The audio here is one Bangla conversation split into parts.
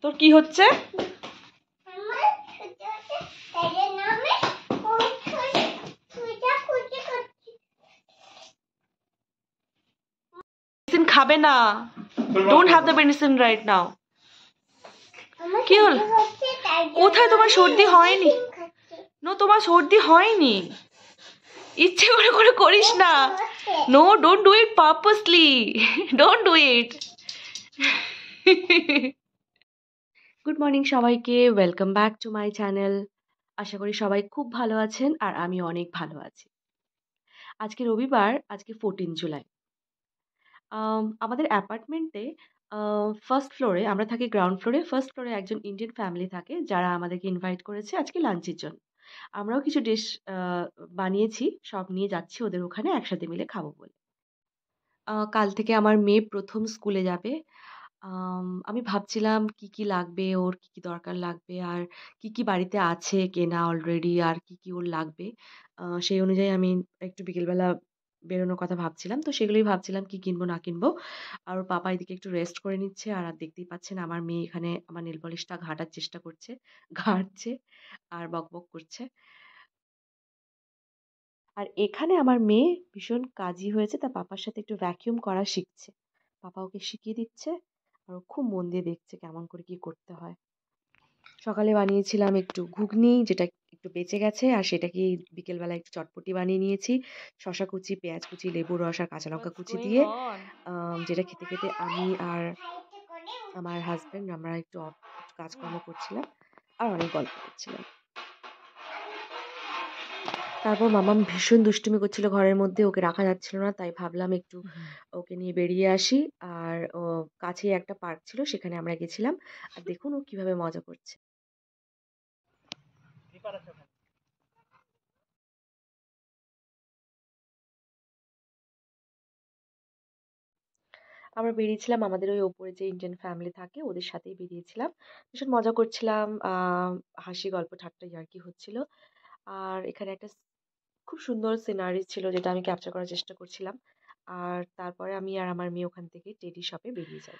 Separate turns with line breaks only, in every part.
তোর কি হচ্ছে? মেডিসিন খাবে না। Don't have the medicine right now. কি হল? কোথায় তোমার সর্দি হয়নি? নো, তোমার সর্দি হয়নি। ইচ্ছে করে করে করিস না। No, don't do it purposely. Don't do it. Good morning সবাইকে, welcome back to my channel. আশা করি সবাই খুব ভালো আছেন আর আমি অনেক ভালো আছি। আজকে রবিবার, আজকে 14 জুলাই। আমাদের অ্যাপার্টমেন্টে ফার্স্ট ফ্লোরে, আমরা থাকি গ্রাউন্ড ফ্লোরে, ফার্স্ট ফ্লোরে একজন ইন্ডিয়ান ফ্যামিলি থাকে যারা আমাদেরকে ইনভাইট করেছে আজকে লাঞ্চের জন্য। আমরাও কিছু ডিশ বানিয়েছি, সব নিয়ে যাচ্ছি ওদের ওখানে একসাথে মিলে খাবো বলে। কাল থেকে আমার মেয়ে প্রথম স্কুলে যাবে। আমি ভাবছিলাম কি, কি লাগবে, ওর কি, কি দরকার লাগবে আর কি, কি বাড়িতে আছে কেনা অলরেডি আর কি, কি ওর লাগবে। সেই অনুযায়ী আমি একটু বিকেলবেলা বেরোনোর কথা ভাবছিলাম। তো সেগুলোই ভাবছিলাম কি কিনবো না কিনবো। আর ওর পাপা এদিকে একটু রেস্ট করে নিচ্ছে। আর দেখতেই পাচ্ছেন আমার মেয়ে এখানে আমার নেল পলিশটা ঘাঁটার চেষ্টা করছে। ঘাঁটছে আর বকবক করছে। আর এখানে আমার মেয়ে ভীষণ কাজি হয়েছে, তার পাপার সাথে একটু ভ্যাকিউম করা শিখছে। পাপা ওকে শিখিয়ে দিচ্ছে আর ও খুব মন দিয়ে দেখছে কেমন করে কি করতে হয়। সকালে বানিয়েছিলাম একটু ঘুগনি, যেটা একটু বেঁচে গেছে, আর সেটাকে বিকেলবেলা একটু চটপটি বানিয়ে নিয়েছি শসা কুচি, পেঁয়াজ কুচি, লেবুর রস আর কাঁচা লঙ্কা কুচি দিয়ে। যেটা খেতে খেতে আমি আর আমার হাজবেন্ড আমরা একটু কাজকর্ম করছিলাম আর অনেক গল্প করছিলাম। তারপর মামাম ভীষণ দুষ্টুমি করছিল ঘরের মধ্যে, ওকে রাখা যাচ্ছিল না, তাই ভাবলাম একটু ওকে নিয়ে বেরিয়ে আসি। আর কাছেই একটা পার্ক ছিল, সেখানে আমরা গেছিলাম। আর দেখুন ও কিভাবে মজা করছে। আমরা বেরিয়েছিলাম আমাদের ওই ওপরে যে ইন্ডিয়ান ফ্যামিলি থাকে ওদের সাথেই বেরিয়েছিলাম। ভীষণ মজা করছিলাম, হাসি গল্প ঠাট্টা ইয়ার্কি হচ্ছিল। আর এখানে একটা খুব সুন্দর সিনারি ছিল যেটা আমি ক্যাপচার করার চেষ্টা করছিলাম। আর তারপরে আমি আর আমার মেয়ে ওখান থেকে টেডি শপে বেরিয়ে যাই।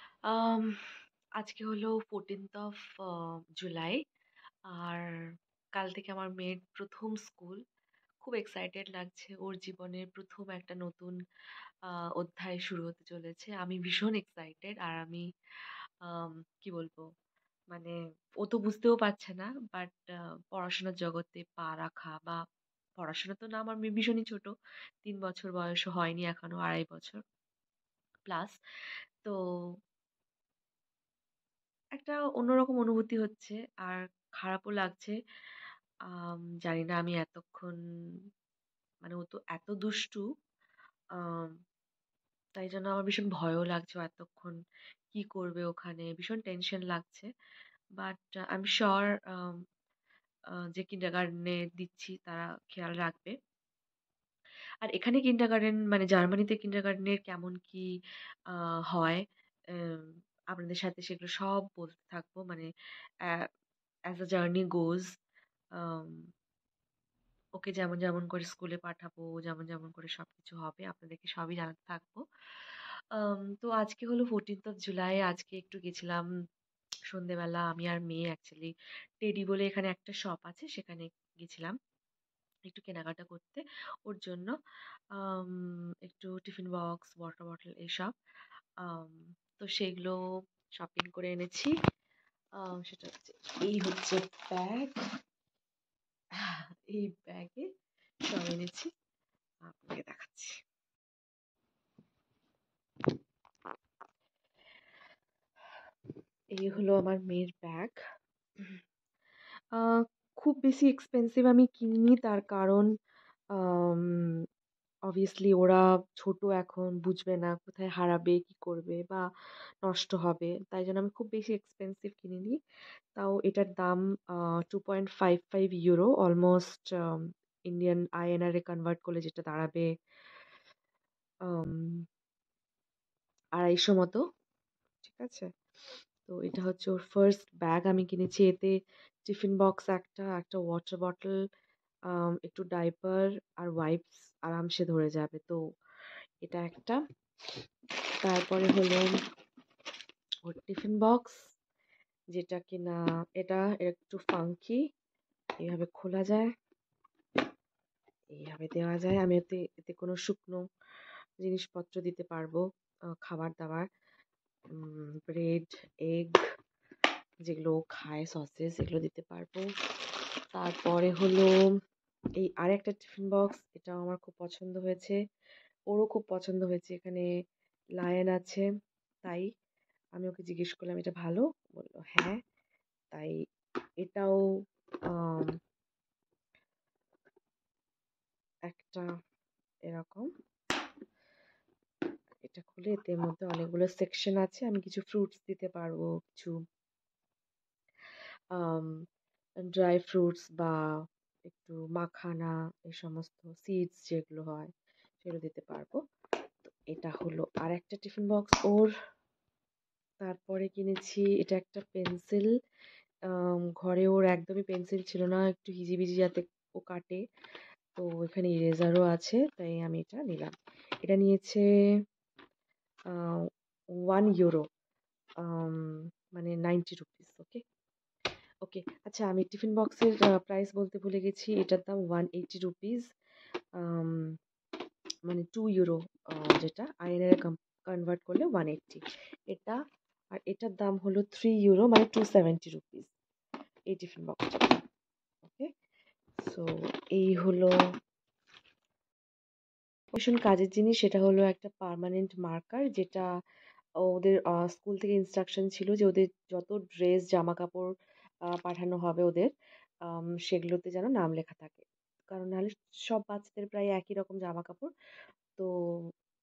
আজকে হলো 14th অফ জুলাই। আর কাল থেকে আমার মেয়ের প্রথম স্কুল। খুব এক্সাইটেড লাগছে, ওর জীবনের প্রথম একটা নতুন অধ্যায় শুরু হতে চলেছে। আমি ভীষণ এক্সাইটেড। আর আমি কি বলবো, মানে ও তো বুঝতেও পারছে না, বাট পড়াশোনার জগতে পা রাখা বা পড়াশোনা তো না, আমার মেয়ে ভীষণই ছোট, 3 বছর বয়সও হয়নি এখনো, 2.5 বছর প্লাস। তো একটা অন্যরকম অনুভূতি হচ্ছে আর খারাপও লাগছে। জানি না আমি এতক্ষণ, মানে ও তো এত দুষ্টু, আম, তাই জন্য আমার ভীষণ ভয়ও লাগছে ও এতক্ষণ কি করবে ওখানে, ভীষণ টেনশন লাগছে। বাট আই এম শিওর যে কিন্ডারগার্টেনে দিচ্ছি তারা খেয়াল রাখবে। আর এখানে কিন্ডারগার্টেন, মানে জার্মানিতে কিন্ডারগার্টেনের কেমন কি হয়, আম, আপনাদের সাথে সেগুলো সব বলতে থাকবো, মানে অ্যাজ আ জার্নি গোজ। ওকে যেমন যেমন করে স্কুলে পাঠাবো, যেমন যেমন করে সবকিছু হবে আপনাদেরকে সবই জানাতে থাকবো। তো আজকে হলো 14th অফ জুলাই। আজকে একটু গেছিলাম সন্ধেবেলা, আমি আর মেয়ে অ্যাকচুয়ালি টেডি বলে এখানে একটা শপ আছে, সেখানে গেছিলাম একটু কেনাকাটা করতে ওর জন্য। একটু টিফিন বক্স, ওয়াটার বটল এসব। আম, তো সেগুলো শপিং করে এনেছি। সেটা হচ্ছে, এই হচ্ছে ব্যাগ। এই ব্যাগে সব এনেছি, আপনাকে দেখাচ্ছি। এই হলো আমার মেয়ের ব্যাগ। খুব বেশি এক্সপেন্সিভ আমি কিনিনি, তার কারণ অবভিয়াসলি ওরা ছোট, এখন বুঝবে না কোথায় হারাবে, কি করবে বা নষ্ট হবে, তাই জন্য আমি খুব বেশি এক্সপেন্সিভ কিনিনি। তাও এটার দাম 2.55 ইউরো, অলমোস্ট ইন্ডিয়ান আইএনআর এ কনভার্ট করলে যেটা দাঁড়াবে 250 মতো। ঠিক আছে, তো এটা হচ্ছে ওর ফার্স্ট ব্যাগ আমি কিনেছি। এতে টিফিন বক্স একটা, একটা ওয়াটার বটল, একটু ডাইপার আর ওয়াইপস আরামসে ধরে যাবে। তো এটা একটা। তারপরে হলো ওর টিফিন বক্স, যেটা কিনা এটা একটু ফাঙ্কি। এইভাবে খোলা যায়, এইভাবে দেওয়া যায়। আমি এতে এতে কোনো শুকনো জিনিসপত্র দিতে পারবো, খাবার দাবার, ব্রেড, এগ, যেগুলো খায়, সসেস, এগুলো দিতে পারবো। তারপরে হলো এই আরেকটা টিফিন বক্স, এটাও আমার খুব পছন্দ হয়েছে, ওরও খুব পছন্দ হয়েছে। এখানে লায়ন আছে, তাই আমি ওকে জিজ্ঞেস করলাম এটা ভালো, বললো হ্যাঁ। তাই এটাও আম, একটা এরকম, এটা খুলে এর মধ্যে অনেকগুলো সেকশন আছে। আমি কিছু ফ্রুটস দিতে পারবো, কিছু ড্রাই ফ্রুটস বা একটু মাখানা, এই সমস্ত সিডস যেগুলো হয় সেগুলো দিতে পারবো। তো এটা হলো আর একটা টিফিন বক্স ওর। তারপরে কিনেছি এটা একটা পেন্সিল। ঘরে ওর একদমই পেন্সিল ছিল না, একটু হিজিবিজি যাতে ও কাটে, তো এখানে ইরেজারও আছে, তাই আমি এটা নিলাম। এটা নিয়েছে 1 ইউরো, মানে 90 রুপিস। ওকে ওকে, আচ্ছা আমি টিফিন বক্সের প্রাইস বলতে ভুলে গেছি। এটার দাম 180 রুপিস, মানে 2 ইউরো, যেটা আইএনআর কনভার্ট করলে 180 এটা। আর এটার দাম হলো 3 ইউরো, মানে 270 রুপিস এই টিফিন বক্সটা। ওকে, সো এই হলো ভীষণ কাজের জিনিস। সেটা হলো একটা পার্মানেন্ট মার্কার, যেটা ওদের স্কুল থেকে ইনস্ট্রাকশন ছিল যে ওদের যত ড্রেস জামা কাপড় পাঠানো হবে ওদের, সেগুলোতে যেন নাম লেখা থাকে। কারণ নাহলে সব বাচ্চাদের প্রায় একই রকম জামা কাপড়, তো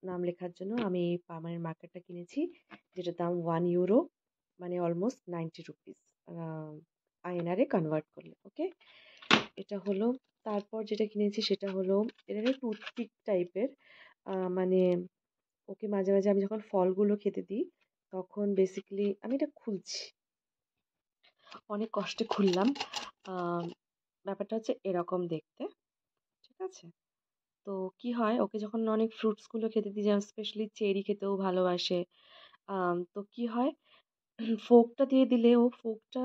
নাম লেখার জন্য আমি এই পার্মানেন্ট মার্কারটা কিনেছি, যেটার দাম 1 ইউরো, মানে অলমোস্ট 90 রুপিস আইএনআরে কনভার্ট করলে। ওকে, এটা হলো। তারপর যেটা কিনেছি সেটা হলো এটা একটা টুথপিক টাইপের, মানে ওকে মাঝে মাঝে আমি যখন ফলগুলো খেতে দিই তখন বেসিক্যালি আমি এটা খুলছি, অনেক কষ্টে খুললাম। ব্যাপারটা হচ্ছে এরকম দেখতে, ঠিক আছে? তো কি হয়, ওকে যখন অনেক ফ্রুটসগুলো খেতে দিই, যেমন স্পেশালি চেরি খেতেও ভালোবাসে, তো কি হয়, ফোকটা দিয়ে দিলে ও ফোকটা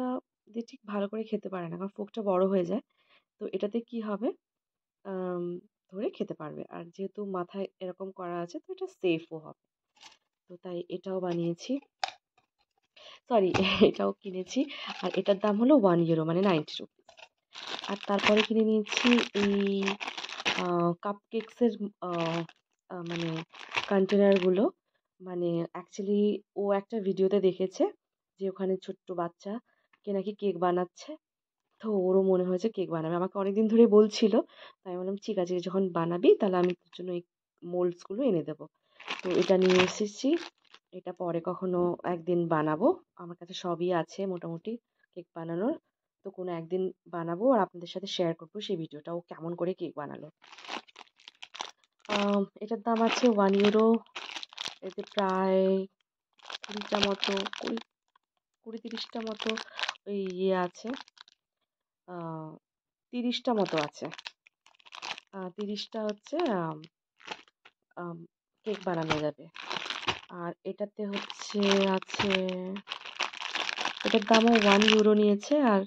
দিয়ে ঠিক ভালো করে খেতে পারে না, কারণ ফোকটা বড় হয়ে যায়। তো এটাতে কি হবে, আম, ধরে খেতে পারবে, আর যেহেতু মাথায় এরকম করা আছে তো এটা সেফও হবে। তো তাই এটাও বানিয়েছি, সরি এটাও কিনেছি। আর এটার দাম হলো 1 ইউরো, মানে 90 রুপিস। আর তারপরে কিনে নিয়েছি এই কাপ কেকসের মানে কন্টেনারগুলো। মানে অ্যাকচুয়ালি ও একটা ভিডিওতে দেখেছে যে ওখানে ছোট্ট বাচ্চা কে নাকি কেক বানাচ্ছে, তো ওরও মনে হয়েছে কেক বানাবে, আমাকে অনেকদিন ধরে বলছিল। তাই আমি বললাম ঠিক আছে, যখন বানাবি তাহলে আমি তোর জন্য এই মোল্ডসগুলো এনে দেবো। তো এটা নিয়ে এসেছি, এটা পরে কখনো একদিন বানাবো। আমার কাছে সবই আছে মোটামুটি কেক বানানোর, তো কোনো একদিন বানাবো আর আপনাদের সাথে শেয়ার করবো সেই ভিডিওটা, ও কেমন করে কেক বানালো। এটার দাম আছে 1 ইউরো। এতে প্রায় 20টা মতো, 20-30টা মতো ওই আছে, 30টা মতো আছে। 30টা হচ্ছে কেক বানানো যাবে। আর এটাতে হচ্ছে আছে, এটার দামও 1 ইউরো নিয়েছে। আর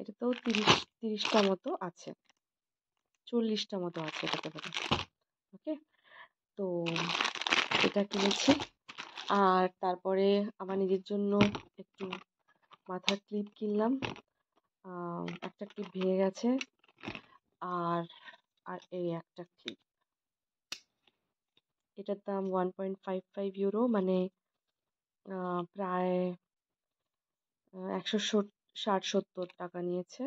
এটাতেও 30টা মতো আছে, 40টা মতো আছে এটাতে বোধ হয়। ওকে, তো এটা কিনেছি। আর তারপরে আমার নিজের জন্য একটু মাথার ক্লিপ কিনলাম, একটা ক্লিপ ভেঙে গেছে। আর আর এই একটা ক্লিপ, এটার দাম 1.55 ইউরো, মানে প্রায় 160-70 টাকা নিয়েছে।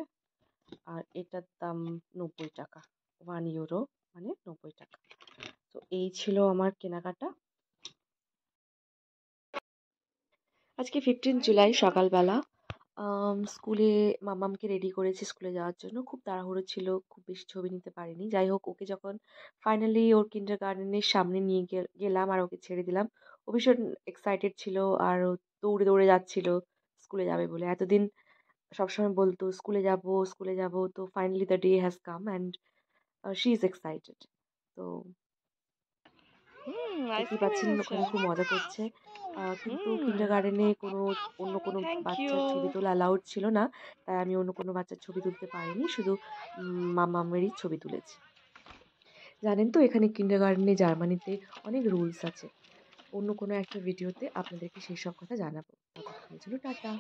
আর এটার দাম 90 টাকা, 1 ইউরো, মানে 90 টাকা। তো এই ছিল আমার কেনাকাটা। আজকে 15 জুলাই সকালবেলা স্কুলে মামামকে রেডি করেছি স্কুলে যাওয়ার জন্য। খুব তাড়াহুড়ো ছিল, খুব বেশি ছবি নিতে পারিনি। যাই হোক, ওকে যখন ফাইনালি ওর কিন্ডারগার্টেনের সামনে নিয়ে গেলাম আর ওকে ছেড়ে দিলাম, ও ভীষণ এক্সাইটেড ছিল আর ও দৌড়ে দৌড়ে যাচ্ছিল স্কুলে যাবে বলে। এতদিন সবসময় বলতো স্কুলে যাব স্কুলে যাব, তো finally the day has come and she is excited. তো দেখতেই
আইসক্রিম
পাচ্ছেন
এনেছো?
ওখানে খুব মজা করছে। কিন্তু
হুম,
কিন্ডারগার্টেনে অন্য কোনো
থ্যাংক ইউ।
বাচ্চার ছবি তোলা অ্যালাউড ছিল না। তাই আমি অন্য কোনো বাচ্চার ছবি তুলতে পারিনি। শুধু মাম্মামেরই ছবি তুলেছি। জানেন তো এখানে কিন্ডারগার্টেনে জার্মানিতে অনেক রুলস আছে। অন্য কোনো একটা ভিডিওতে আপনাদেরকে সেসব কথা জানাবো। ততক্ষণের জন্য টাটা।